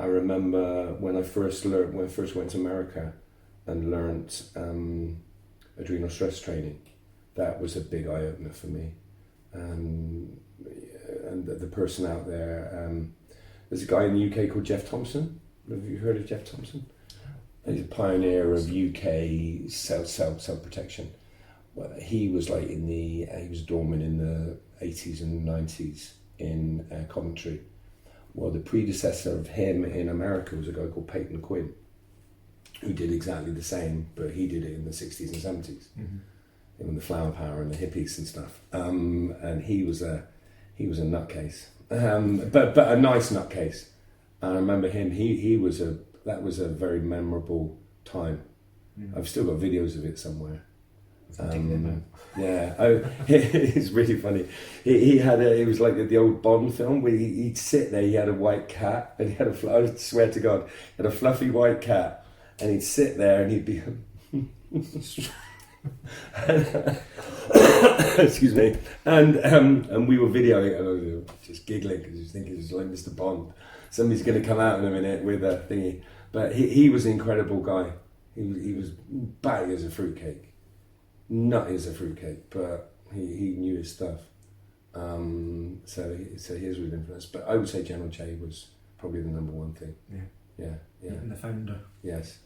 I remember when I first went to America and learnt Adrenal Stress Training. That was a big eye opener for me. And the person out there, there's a guy in the UK called Geoff Thompson. Have you heard of Geoff Thompson? He's a pioneer of UK self protection. Well, he was like he was doorman in the 80s and 90s in Coventry. Well, the predecessor of him in America was a guy called Peyton Quinn, who did exactly the same, but he did it in the 60s and 70s, in the flower power and the hippies and stuff. And he was a nutcase, but a nice nutcase. And I remember him. That was a very memorable time. I've still got videos of it somewhere. It's really funny. It was like the old Bond film where he'd sit there. He had a white cat, and he had I swear to God, he had a fluffy white cat, and he'd sit there and he'd be. Excuse me, and we were videoing it, and I was just giggling because I was thinking it was like Mr. Bond. Somebody's going to come out in a minute with a thingy. But he was an incredible guy. He was batty as a fruitcake, nutty as a fruitcake, but he knew his stuff. So he is really influenced. But I would say General Choi was probably the number one thing. Yeah. And the founder. Yes.